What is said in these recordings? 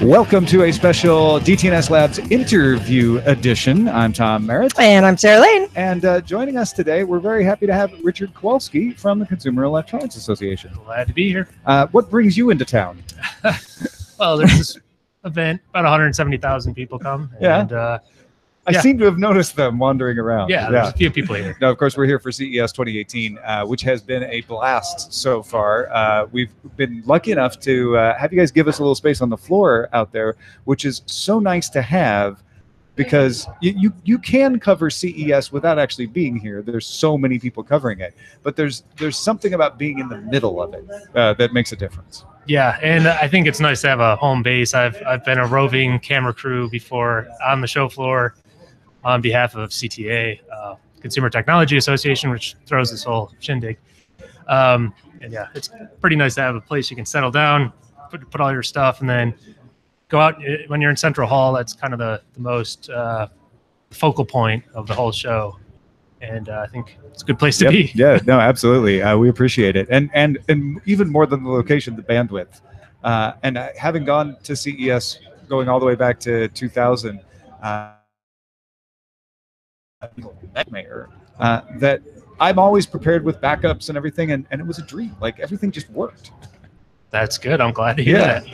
Welcome to a special DTNS Labs interview edition. I'm Tom Merritt. And I'm Sarah Lane. And joining us today, we're very happy to have Richard Kowalski from the Consumer Electronics Association. Glad to be here. What brings you into town? Well, there's this event, about 170,000 people come. Yeah. And, I seem to have noticed them wandering around. Yeah, there's a few people here. Now, of course, we're here for CES 2018, which has been a blast so far. We've been lucky enough to have you guys give us a little space on the floor out there, which is so nice to have because you can cover CES without actually being here. There's so many people covering it, but there's something about being in the middle of it that makes a difference. Yeah, and I think it's nice to have a home base. I've been a roving camera crew before on the show floor on behalf of CTA, Consumer Technology Association, which throws this whole shindig. And yeah, it's pretty nice to have a place you can settle down, put all your stuff, and then go out. When you're in Central Hall, that's kind of the most focal point of the whole show. And I think it's a good place to be. Yeah, no, absolutely. We appreciate it. And even more than the location, the bandwidth. And having gone to CES, going all the way back to 2000, nightmare, that I'm always prepared with backups and everything. And it was a dream. Like everything just worked. That's good. I'm glad to hear that.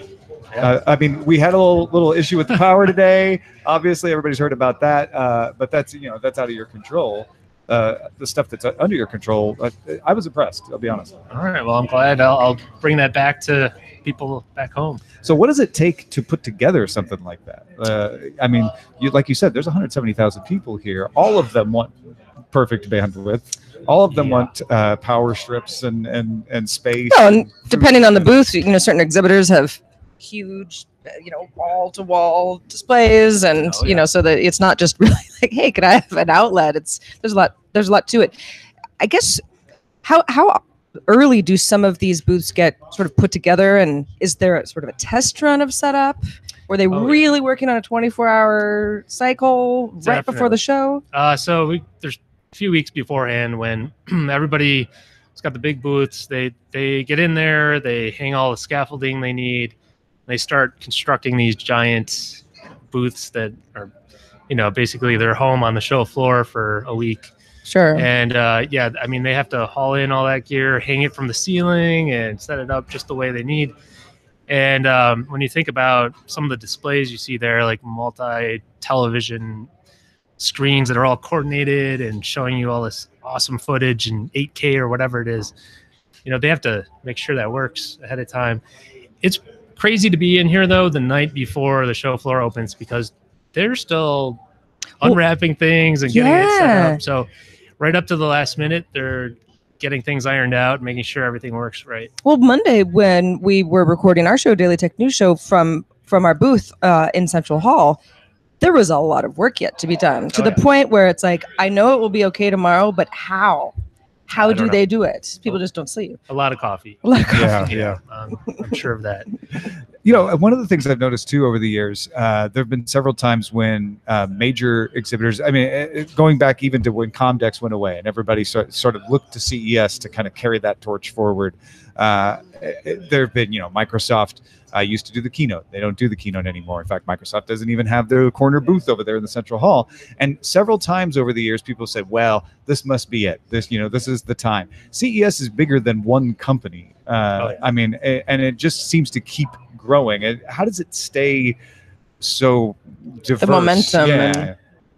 Yeah. I mean, we had a little issue with the power today. Obviously, everybody's heard about that. But that's out of your control. The stuff that's under your control, I was impressed. I'll be honest. All right. Well, I'm glad. I'll bring that back to people back home. So, what does it take to put together something like that? I mean, like you said, there's 170,000 people here. All of them want perfect bandwidth. All of them want power strips and space. Oh, and depending on the booth, certain exhibitors have huge, wall-to-wall displays, and so that it's not just really like, hey, could I have an outlet? There's a lot to it. I guess how early do some of these booths get sort of put together, and is there a sort of a test run of setup? Were they really working on a 24-hour cycle right before the show? So there's a few weeks beforehand when everybody's got the big booths. They get in there, they hang all the scaffolding they need. They start constructing these giant booths that are, basically their home on the show floor for a week. Sure. And I mean, they have to haul in all that gear, hang it from the ceiling, and set it up just the way they need. And when you think about some of the displays you see there, like multi-television screens that are all coordinated and showing you all this awesome footage in 8K or whatever it is, they have to make sure that works ahead of time. It's crazy to be in here though the night before the show floor opens because they're still unwrapping things and getting it set up. So right up to the last minute, they're getting things ironed out, making sure everything works right. Well, Monday when we were recording our show, Daily Tech News Show, from our booth in Central Hall, there was a lot of work yet to be done to the point where it's like, I know it will be okay tomorrow, but how? How do they do it? People just don't sleep. A lot of coffee. Yeah. I'm sure of that. One of the things I've noticed too over the years, there have been several times when major exhibitors, I mean, going back even to when Comdex went away and everybody sort of looked to CES to kind of carry that torch forward. There have been, Microsoft used to do the keynote. They don't do the keynote anymore. In fact, Microsoft doesn't even have their corner booth over there in the Central Hall. And several times over the years, people said, well, this must be it. This is the time. CES is bigger than one company. I mean, and it just seems to keep growing. How does it stay so diverse? The momentum.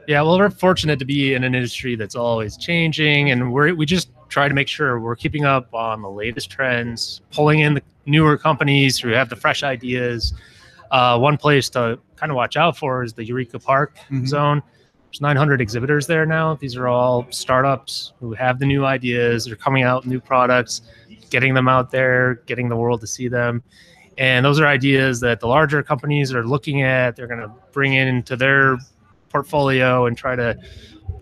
Yeah, well, we're fortunate to be in an industry that's always changing, and we just try to make sure we're keeping up on the latest trends, pulling in the newer companies who have the fresh ideas. One place to kind of watch out for is the Eureka Park zone. There's 900 exhibitors there now. These are all startups who have the new ideas. They're coming out with new products, getting them out there, getting the world to see them. And those are ideas that the larger companies are looking at. They're going to bring into their portfolio and try to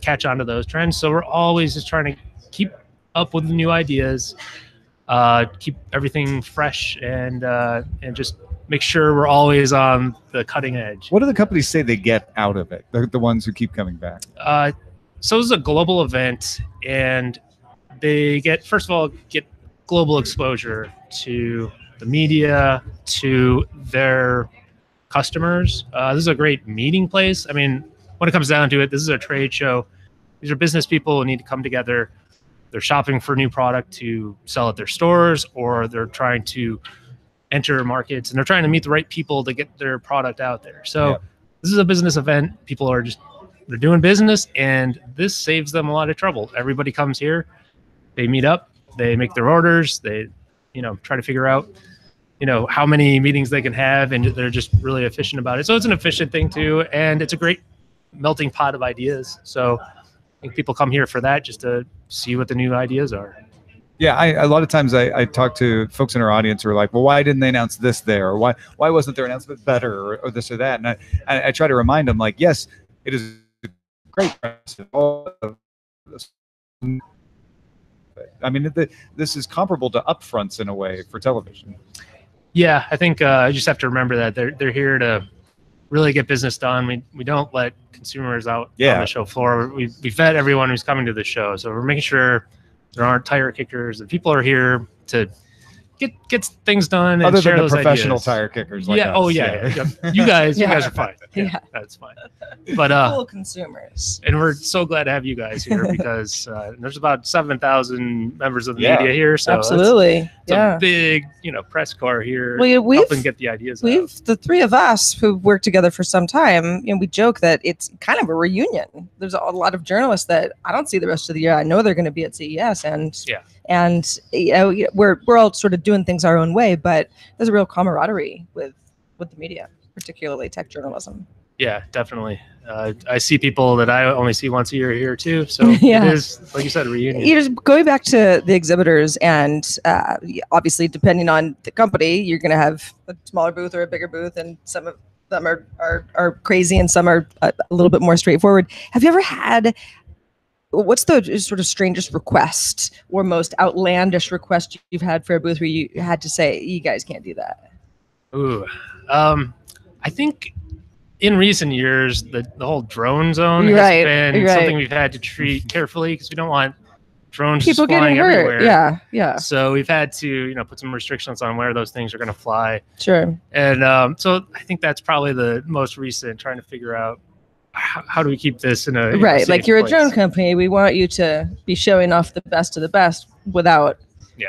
catch on to those trends. So we're always just trying to keep up with the new ideas, keep everything fresh, and just make sure we're always on the cutting edge. What do the companies say they get out of it? The ones who keep coming back. So this is a global event, and they first of all get global exposure to the media to their customers. This is a great meeting place. I mean, when it comes down to it, this is a trade show. These are business people who need to come together. They're shopping for new product to sell at their stores, or they're trying to enter markets, and they're trying to meet the right people to get their product out there. So this is a business event. People are they're doing business, and this saves them a lot of trouble. Everybody comes here, they meet up, they make their orders, they, try to figure out, how many meetings they can have, and they're just really efficient about it. So it's an efficient thing too, and it's a great melting pot of ideas. So I think people come here for that, just to see what the new ideas are. Yeah, a lot of times I talk to folks in our audience who are like, well, why didn't they announce this there? Or why wasn't their announcement better, or this or that? And I try to remind them, like, yes, it is great. I mean, this is comparable to upfronts in a way for television. Yeah, I think you just have to remember that they're here to really get business done. We don't let consumers out on the show floor. We vet everyone who's coming to the show, so we're making sure there aren't tire kickers. And people are here to get things done and other share than the those professional ideas. tire kickers. Like yeah. us. Oh yeah. You guys are fine. Yeah. That's fine. But cool consumers. and we're so glad to have you guys here because there's about 7,000 members of the media here. So absolutely, it's a big press corps here. We've helping get the ideas out. The three of us who've worked together for some time, we joke that it's kind of a reunion. There's a lot of journalists that I don't see the rest of the year. I know they're going to be at CES, and we're all sort of doing things our own way, but there's a real camaraderie with the media, particularly tech journalism. Yeah, definitely. I see people that I only see once a year here too. So it is, like you said, a reunion. Just going back to the exhibitors, and obviously depending on the company, you're going to have a smaller booth or a bigger booth, and some of them are crazy and some are a little bit more straightforward. Have you ever had, what's the sort of strangest request or most outlandish request you've had for a booth where you had to say, you guys can't do that? Ooh, I think in recent years, the whole drone zone has been something we've had to treat carefully because we don't want drones people just flying getting hurt. everywhere. Yeah. So we've had to, put some restrictions on where those things are going to fly. Sure. And so I think that's probably the most recent, trying to figure out how do we keep this in a right. Like you're place. a drone company. We want you to be showing off the best of the best without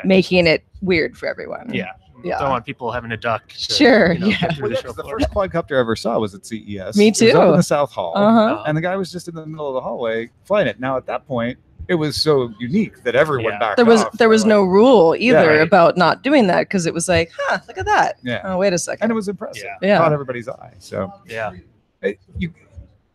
making it weird for everyone. Yeah. Don't want people having to duck. To, get through the The first quadcopter I ever saw was at CES. Me too. It was up in the South Hall, Uh-huh. and the guy was just in the middle of the hallway flying it. Now at that point, it was so unique that everyone backed off. There was no rule either about not doing that because it was like, look at that. Yeah. Oh, wait a second. And it was impressive. Yeah. Caught everybody's eye. So yeah.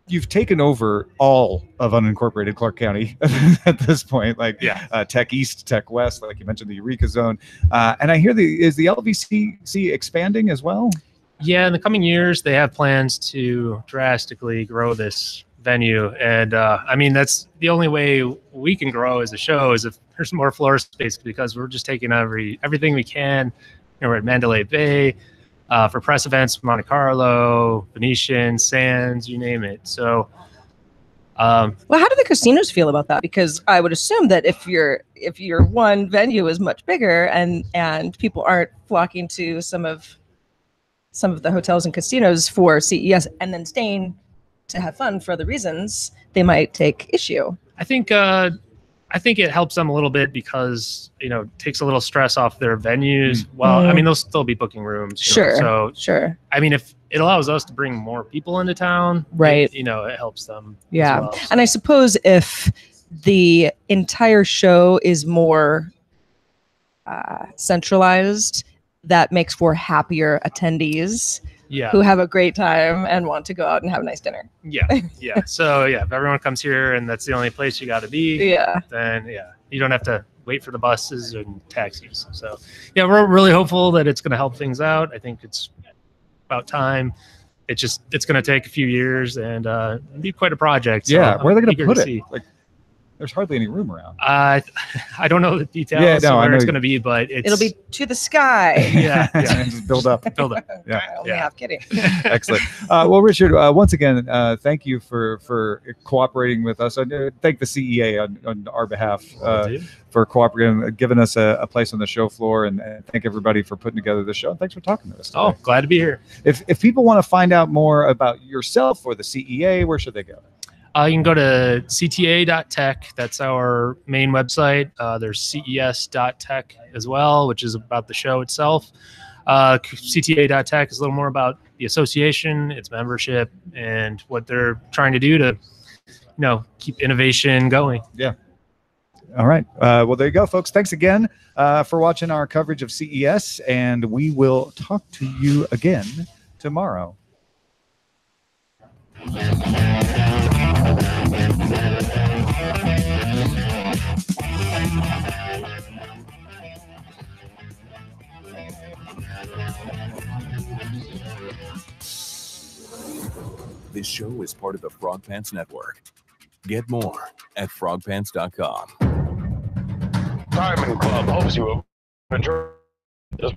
You've taken over all of unincorporated Clark County at this point, like Tech East, Tech West, like you mentioned, the Eureka Zone. And I hear is the LVCC expanding as well? Yeah, in the coming years, they have plans to drastically grow this venue. And I mean, that's the only way we can grow as a show is if there's more floor space, because we're just taking everything we can. We're at Mandalay Bay. For press events, Monte Carlo, Venetian, Sands, you name it. So, well, how do the casinos feel about that? Because I would assume that if your one venue is much bigger and people aren't flocking to some of the hotels and casinos for CES and then staying to have fun for other reasons, they might take issue. I think it helps them a little bit because, it takes a little stress off their venues. Well, I mean, they'll still be booking rooms. Sure. I mean, if it allows us to bring more people into town, right? It helps them. Yeah. As well, so. And I suppose if the entire show is more centralized, that makes for happier attendees. Who have a great time and want to go out and have a nice dinner. Yeah. So if everyone comes here and that's the only place you got to be, then you don't have to wait for the buses and taxis. So we're really hopeful that it's going to help things out. I think it's about time. It's going to take a few years and be quite a project. So where are they going to put it? There's hardly any room around. I don't know the details Yeah, no, of I where know it's you- going to be, but It'll be to the sky. yeah, yeah. Just build up. Build up. Yeah. Only Yeah. half kidding. Excellent. Well, Richard, once again, thank you for cooperating with us. I thank the CEA on our behalf for cooperating, giving us a place on the show floor, and thank everybody for putting together the show. And thanks for talking to us today. Oh, glad to be here. If people want to find out more about yourself or the CEA, where should they go? You can go to cta.tech. That's our main website. There's ces.tech as well, which is about the show itself. cta.tech is a little more about the association, its membership, and what they're trying to do to, keep innovation going. Yeah. All right. Well, there you go, folks. Thanks again for watching our coverage of CES, and we will talk to you again tomorrow. This show is part of the Frog Pants Network. Get more at frogpants.com. Diamond Club hopes you enjoy this